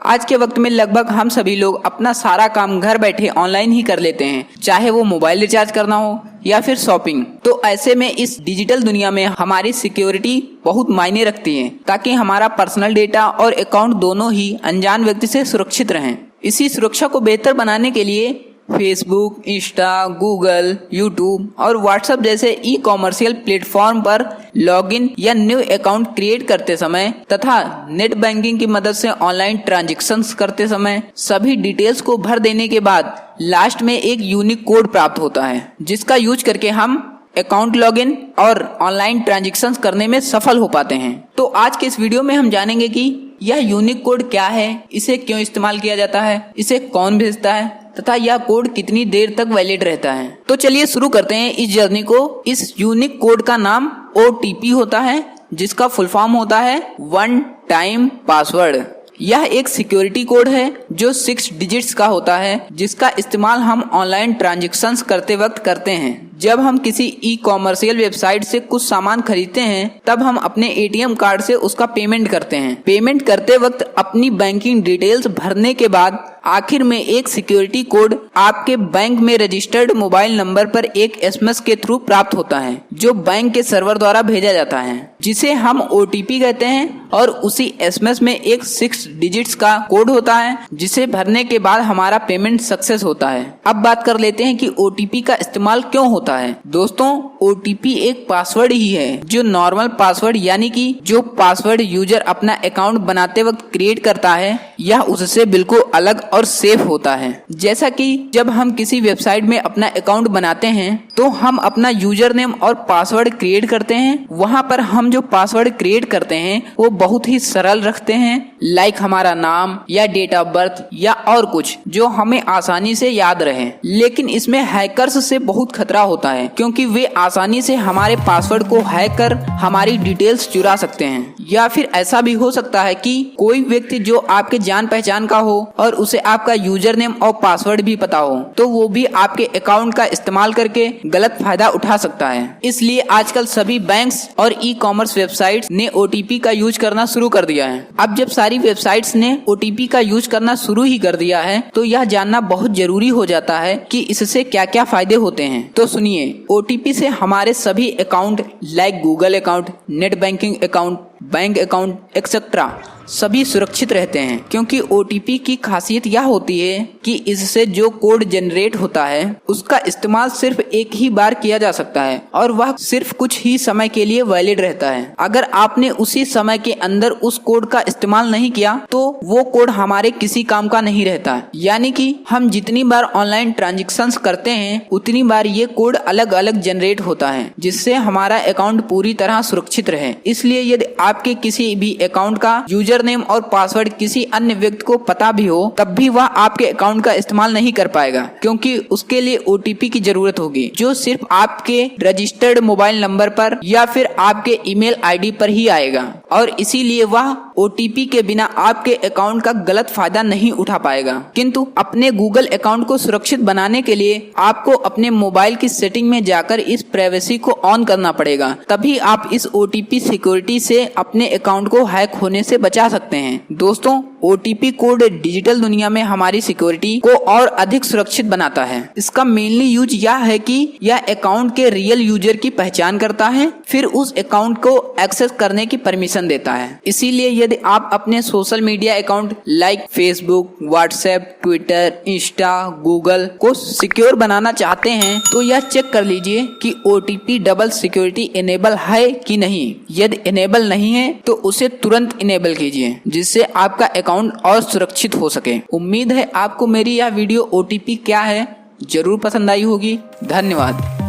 आज के वक्त में लगभग हम सभी लोग अपना सारा काम घर बैठे ऑनलाइन ही कर लेते हैं, चाहे वो मोबाइल रिचार्ज करना हो या फिर शॉपिंग। तो ऐसे में इस डिजिटल दुनिया में हमारी सिक्योरिटी बहुत मायने रखती है, ताकि हमारा पर्सनल डेटा और अकाउंट दोनों ही अनजान व्यक्ति से सुरक्षित रहें। इसी सुरक्षा को बेहतर बनाने के लिए फेसबुक, इंस्टा, गूगल, यूट्यूब और व्हाट्सएप जैसे ई कॉमर्शियल प्लेटफॉर्म पर लॉगिन या न्यू अकाउंट क्रिएट करते समय तथा नेट बैंकिंग की मदद से ऑनलाइन ट्रांजैक्शंस करते समय सभी डिटेल्स को भर देने के बाद लास्ट में एक यूनिक कोड प्राप्त होता है, जिसका यूज करके हम अकाउंट लॉगिन और ऑनलाइन ट्रांजैक्शंस करने में सफल हो पाते हैं। तो आज के इस वीडियो में हम जानेंगे कि यह यूनिक कोड क्या है, इसे क्यों इस्तेमाल किया जाता है, इसे कौन भेजता है तथा यह कोड कितनी देर तक वैलिड रहता है। तो चलिए शुरू करते हैं इस जर्नी को। इस यूनिक कोड का नाम OTP होता है, जिसका फुल फॉर्म होता है वन टाइम पासवर्ड। यह एक सिक्योरिटी कोड है जो 6 डिजिट्स का होता है, जिसका इस्तेमाल हम ऑनलाइन ट्रांजैक्शंस करते वक्त करते हैं। जब हम किसी ई कॉमर्शियल वेबसाइट से कुछ सामान खरीदते हैं, तब हम अपने ATM कार्ड से उसका पेमेंट करते हैं। पेमेंट करते वक्त अपनी बैंकिंग डिटेल्स भरने के बाद आखिर में एक सिक्योरिटी कोड आपके बैंक में रजिस्टर्ड मोबाइल नंबर पर एक SMS के थ्रू प्राप्त होता है, जो बैंक के सर्वर द्वारा भेजा जाता है, जिसे हम OTP कहते हैं। और उसी SMS में एक 6 डिजिट्स का कोड होता है, जिसे भरने के बाद हमारा पेमेंट सक्सेस होता है। अब बात कर लेते हैं कि OTP का इस्तेमाल क्यों होता है। दोस्तों, OTP एक पासवर्ड ही है, जो नॉर्मल पासवर्ड यानी कि जो पासवर्ड यूजर अपना अकाउंट बनाते वक्त क्रिएट करता है, यह उससे बिल्कुल अलग और सेफ होता है। जैसा कि जब हम किसी वेबसाइट में अपना अकाउंट बनाते हैं, तो हम अपना यूजर नेम और पासवर्ड क्रिएट करते हैं। वहां पर हम जो पासवर्ड क्रिएट करते हैं वो बहुत ही सरल रखते हैं, लाइक हमारा नाम या डेट ऑफ बर्थ या और कुछ जो हमें आसानी से याद रहे। लेकिन इसमें हैकर्स से बहुत खतरा होता है, क्योंकि वे आसानी से हमारे पासवर्ड को हैक कर हमारी डिटेल्स चुरा सकते हैं। या फिर ऐसा भी हो सकता है कि कोई व्यक्ति जो आपके जान पहचान का हो और उसे आपका यूजर नेम और पासवर्ड भी पता हो, तो वो भी आपके अकाउंट का इस्तेमाल करके गलत फायदा उठा सकता है। इसलिए आजकल सभी बैंक्स और ई कॉमर्स वेबसाइट्स ने OTP का यूज करना शुरू कर दिया है। अब जब सारी वेबसाइट्स ने OTP का यूज करना शुरू ही कर दिया है, तो यह जानना बहुत जरूरी हो जाता है कि इससे क्या क्या फायदे होते हैं। तो सुनिए, OTP से हमारे सभी account like Google account, net banking account, bank account etcetera सभी सुरक्षित रहते हैं, क्योंकि OTP की खासियत यह होती है कि इससे जो कोड जनरेट होता है उसका इस्तेमाल सिर्फ एक ही बार किया जा सकता है और वह सिर्फ कुछ ही समय के लिए वैलिड रहता है। अगर आपने उसी समय के अंदर उस कोड का इस्तेमाल नहीं किया, तो वो कोड हमारे किसी काम का नहीं रहता। यानी कि हम जितनी बार ऑनलाइन ट्रांजेक्शन्स करते हैं, उतनी बार ये कोड अलग अलग जनरेट होता है, जिससे हमारा अकाउंट पूरी तरह सुरक्षित रहे। इसलिए यदि आपके किसी भी अकाउंट का यूजर नेम और पासवर्ड किसी अन्य व्यक्ति को पता भी हो, तब भी वह आपके अकाउंट का इस्तेमाल नहीं कर पाएगा, क्योंकि उसके लिए OTP की जरूरत होगी, जो सिर्फ आपके रजिस्टर्ड मोबाइल नंबर पर या फिर आपके ईमेल ID पर ही आएगा। और इसीलिए वह OTP के बिना आपके अकाउंट का गलत फायदा नहीं उठा पाएगा। किंतु अपने गूगल अकाउंट को सुरक्षित बनाने के लिए आपको अपने मोबाइल की सेटिंग में जाकर इस प्राइवेसी को ऑन करना पड़ेगा, तभी आप इस OTP सिक्योरिटी से अपने अकाउंट को हैक होने से बचा सकते हैं। दोस्तों, OTP कोड डिजिटल दुनिया में हमारी सिक्योरिटी को और अधिक सुरक्षित बनाता है। इसका मेनली यूज यह है कि यह अकाउंट के रियल यूजर की पहचान करता है, फिर उस अकाउंट को एक्सेस करने की परमिशन देता है। इसीलिए यदि आप अपने social media account like Facebook, WhatsApp, Twitter, Insta, Google को सिक्योर बनाना चाहते हैं, तो यह चेक कर लीजिए कि OTP डबल सिक्योरिटी इनेबल है कि नहीं। यदि इनेबल नहीं है तो उसे तुरंत इनेबल कीजिए, जिससे आपका अकाउंट और सुरक्षित हो सके। उम्मीद है आपको मेरी यह वीडियो OTP क्या है जरूर पसंद आई होगी। धन्यवाद।